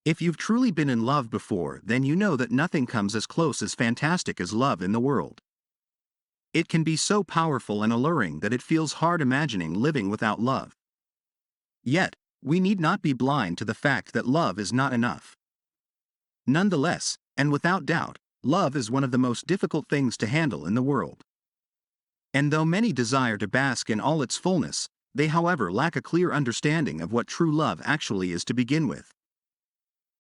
If you've truly been in love before, then you know that nothing comes as close as fantastic as love in the world. It can be so powerful and alluring that it feels hard imagining living without love. Yet, we need not be blind to the fact that love is not enough. Nonetheless, and without doubt, love is one of the most difficult things to handle in the world. And though many desire to bask in all its fullness, they however lack a clear understanding of what true love actually is to begin with.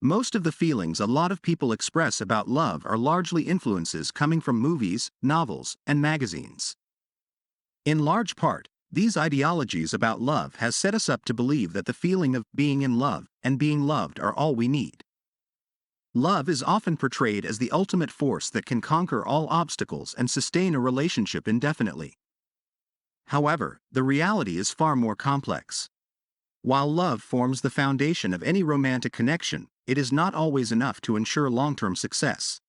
Most of the feelings a lot of people express about love are largely influences coming from movies, novels, and magazines. In large part, these ideologies about love has set us up to believe that the feeling of being in love and being loved are all we need. Love is often portrayed as the ultimate force that can conquer all obstacles and sustain a relationship indefinitely. However, the reality is far more complex. While love forms the foundation of any romantic connection, it is not always enough to ensure long-term success.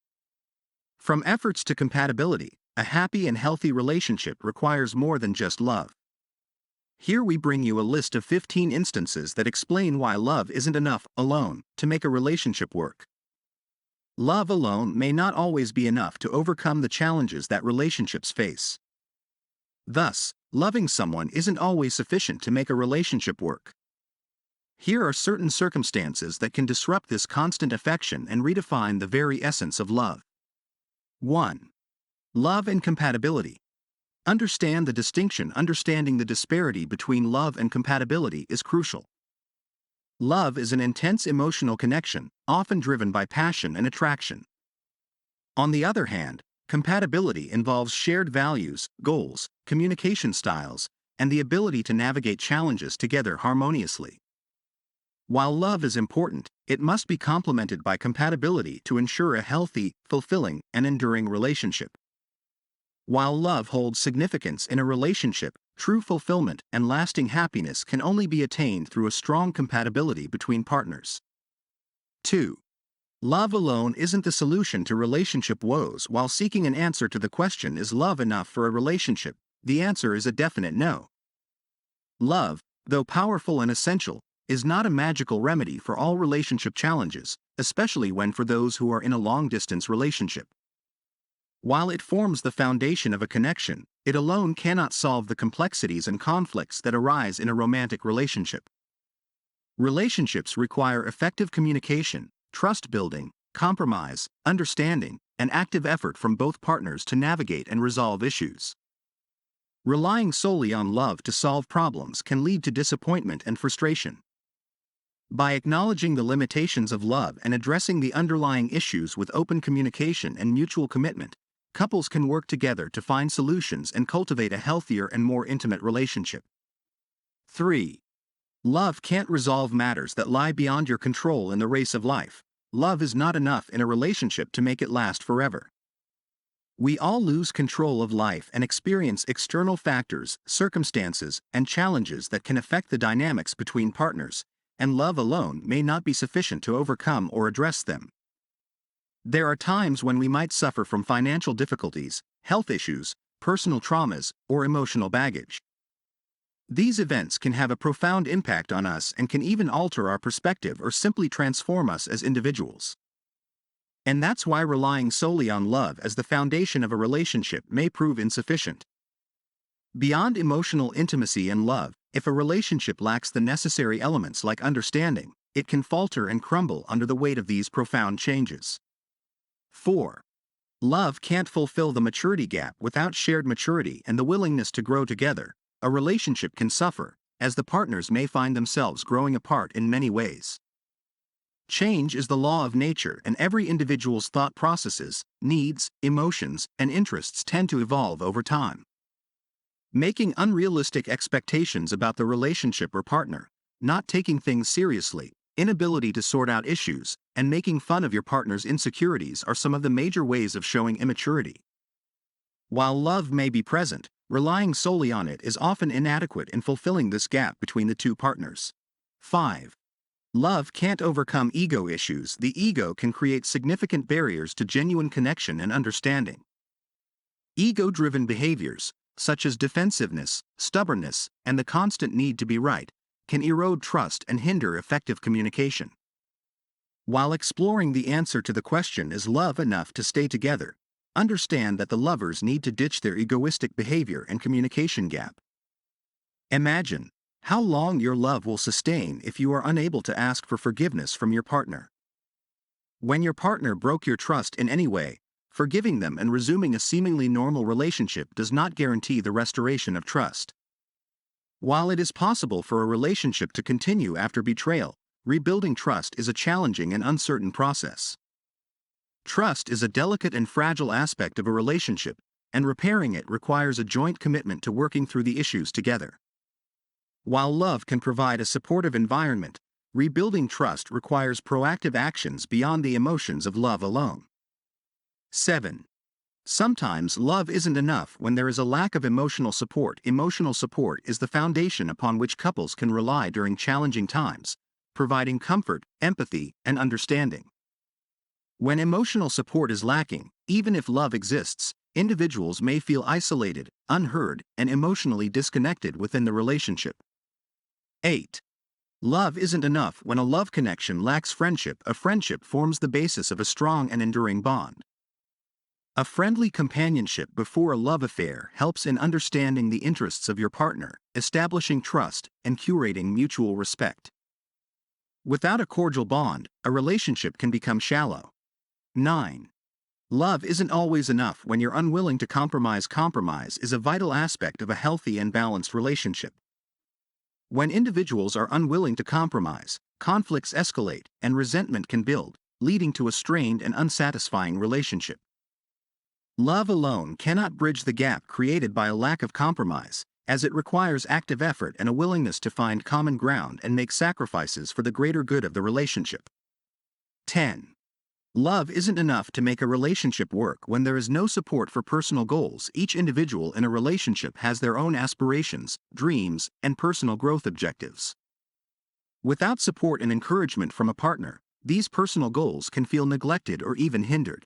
From efforts to compatibility, a happy and healthy relationship requires more than just love. Here we bring you a list of 15 instances that explain why love isn't enough alone to make a relationship work. Love alone may not always be enough to overcome the challenges that relationships face. Thus, loving someone isn't always sufficient to make a relationship work. Here are certain circumstances that can disrupt this constant affection and redefine the very essence of love. 1. Love and compatibility. Understand the distinction. Understanding the disparity between love and compatibility is crucial. Love is an intense emotional connection, often driven by passion and attraction. On the other hand, compatibility involves shared values, goals, communication styles, and the ability to navigate challenges together harmoniously. While love is important, it must be complemented by compatibility to ensure a healthy, fulfilling, and enduring relationship. While love holds significance in a relationship, true fulfillment and lasting happiness can only be attained through a strong compatibility between partners. 2. Love alone isn't the solution to relationship woes. While seeking an answer to the question, is love enough for a relationship, the answer is a definite no. Love, though powerful and essential, is not a magical remedy for all relationship challenges, especially when for those who are in a long-distance relationship. While it forms the foundation of a connection, it alone cannot solve the complexities and conflicts that arise in a romantic relationship. Relationships require effective communication, trust building, compromise, understanding, and active effort from both partners to navigate and resolve issues. Relying solely on love to solve problems can lead to disappointment and frustration. By acknowledging the limitations of love and addressing the underlying issues with open communication and mutual commitment, couples can work together to find solutions and cultivate a healthier and more intimate relationship. 3. Love can't resolve matters that lie beyond your control in the race of life. Love is not enough in a relationship to make it last forever. We all lose control of life and experience external factors, circumstances, and challenges that can affect the dynamics between partners, and love alone may not be sufficient to overcome or address them. There are times when we might suffer from financial difficulties, health issues, personal traumas, or emotional baggage. These events can have a profound impact on us and can even alter our perspective or simply transform us as individuals. And that's why relying solely on love as the foundation of a relationship may prove insufficient. Beyond emotional intimacy and love, if a relationship lacks the necessary elements like understanding, it can falter and crumble under the weight of these profound changes. 4. Love can't fulfill the maturity gap. Without shared maturity and the willingness to grow together, a relationship can suffer, as the partners may find themselves growing apart in many ways. Change is the law of nature, and every individual's thought processes, needs, emotions, and interests tend to evolve over time. Making unrealistic expectations about the relationship or partner, not taking things seriously, inability to sort out issues, and making fun of your partner's insecurities are some of the major ways of showing immaturity. While love may be present, relying solely on it is often inadequate in fulfilling this gap between the two partners. 5. Love can't overcome ego issues. The ego can create significant barriers to genuine connection and understanding. Ego-driven behaviors, such as defensiveness, stubbornness, and the constant need to be right, can erode trust and hinder effective communication. While exploring the answer to the question, is love enough to stay together, understand that the lovers need to ditch their egoistic behavior and communication gap. Imagine how long your love will sustain if you are unable to ask for forgiveness from your partner. When your partner broke your trust in any way, forgiving them and resuming a seemingly normal relationship does not guarantee the restoration of trust. While it is possible for a relationship to continue after betrayal, rebuilding trust is a challenging and uncertain process. Trust is a delicate and fragile aspect of a relationship, and repairing it requires a joint commitment to working through the issues together. While love can provide a supportive environment, rebuilding trust requires proactive actions beyond the emotions of love alone. 7. Sometimes love isn't enough when there is a lack of emotional support. Emotional support is the foundation upon which couples can rely during challenging times, providing comfort, empathy, and understanding. When emotional support is lacking, even if love exists, individuals may feel isolated, unheard, and emotionally disconnected within the relationship. 8. Love isn't enough when a love connection lacks friendship. A friendship forms the basis of a strong and enduring bond. A friendly companionship before a love affair helps in understanding the interests of your partner, establishing trust, and curating mutual respect. Without a cordial bond, a relationship can become shallow. 9. Love isn't always enough when you're unwilling to compromise. Compromise is a vital aspect of a healthy and balanced relationship. When individuals are unwilling to compromise, conflicts escalate and resentment can build, leading to a strained and unsatisfying relationship. Love alone cannot bridge the gap created by a lack of compromise, as it requires active effort and a willingness to find common ground and make sacrifices for the greater good of the relationship. 10. Love isn't enough to make a relationship work when there is no support for personal goals. Each individual in a relationship has their own aspirations, dreams, and personal growth objectives. Without support and encouragement from a partner, these personal goals can feel neglected or even hindered.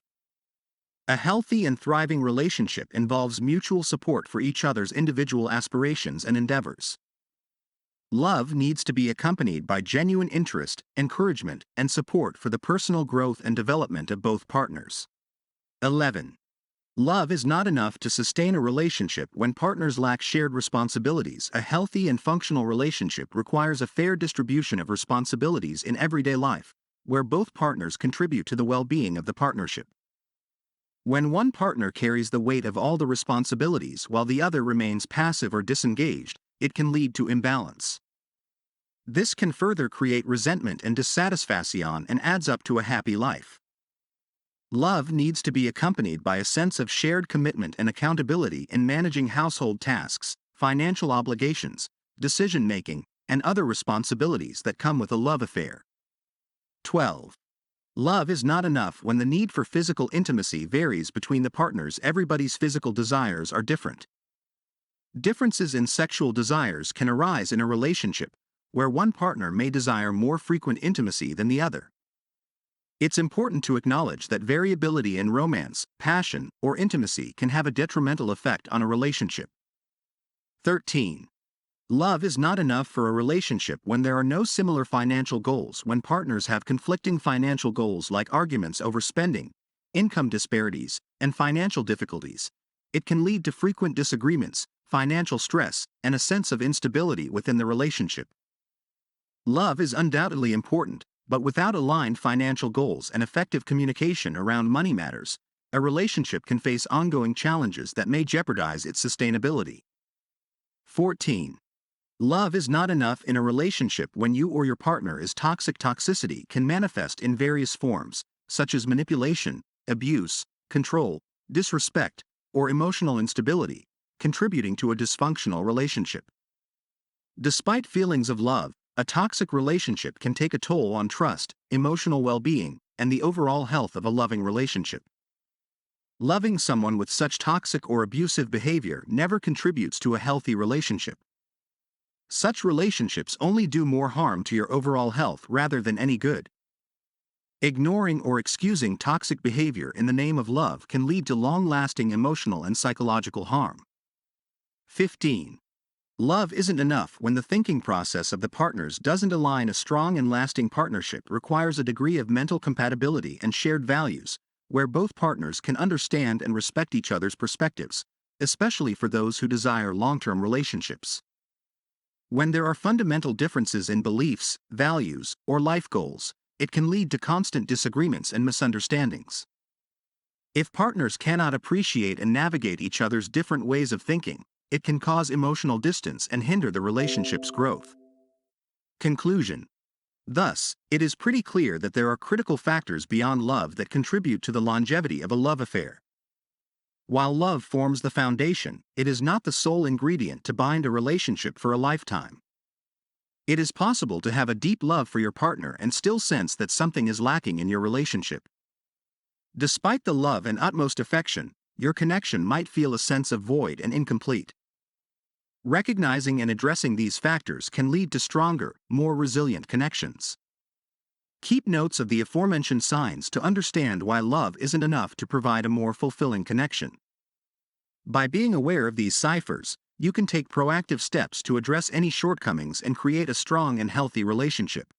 A healthy and thriving relationship involves mutual support for each other's individual aspirations and endeavors. Love needs to be accompanied by genuine interest, encouragement, and support for the personal growth and development of both partners. 11. Love is not enough to sustain a relationship when partners lack shared responsibilities. A healthy and functional relationship requires a fair distribution of responsibilities in everyday life, where both partners contribute to the well-being of the partnership. When one partner carries the weight of all the responsibilities while the other remains passive or disengaged, it can lead to imbalance. This can further create resentment and dissatisfaction and adds up to a happy life. Love needs to be accompanied by a sense of shared commitment and accountability in managing household tasks, financial obligations, decision-making, and other responsibilities that come with a love affair. 12. Love is not enough when the need for physical intimacy varies between the partners. Everybody's physical desires are different. Differences in sexual desires can arise in a relationship, where one partner may desire more frequent intimacy than the other. It's important to acknowledge that variability in romance, passion, or intimacy can have a detrimental effect on a relationship. 13. Love is not enough for a relationship when there are no similar financial goals. When partners have conflicting financial goals like arguments over spending, income disparities, and financial difficulties, it can lead to frequent disagreements, financial stress, and a sense of instability within the relationship. Love is undoubtedly important, but without aligned financial goals and effective communication around money matters, a relationship can face ongoing challenges that may jeopardize its sustainability. 14. Love is not enough in a relationship when you or your partner is toxic. Toxicity can manifest in various forms, such as manipulation, abuse, control, disrespect, or emotional instability, contributing to a dysfunctional relationship. Despite feelings of love, a toxic relationship can take a toll on trust, emotional well-being, and the overall health of a loving relationship. Loving someone with such toxic or abusive behavior never contributes to a healthy relationship. Such relationships only do more harm to your overall health rather than any good. Ignoring or excusing toxic behavior in the name of love can lead to long-lasting emotional and psychological harm. 15. Love isn't enough when the thinking process of the partners doesn't align. A strong and lasting partnership requires a degree of mental compatibility and shared values, where both partners can understand and respect each other's perspectives, especially for those who desire long-term relationships. When there are fundamental differences in beliefs, values, or life goals, it can lead to constant disagreements and misunderstandings. If partners cannot appreciate and navigate each other's different ways of thinking, it can cause emotional distance and hinder the relationship's growth. Conclusion. Thus, it is pretty clear that there are critical factors beyond love that contribute to the longevity of a love affair. While love forms the foundation, it is not the sole ingredient to bind a relationship for a lifetime. It is possible to have a deep love for your partner and still sense that something is lacking in your relationship. Despite the love and utmost affection, your connection might feel a sense of void and incomplete. Recognizing and addressing these factors can lead to stronger, more resilient connections. Keep notes of the aforementioned signs to understand why love isn't enough to provide a more fulfilling connection. By being aware of these ciphers, you can take proactive steps to address any shortcomings and create a strong and healthy relationship.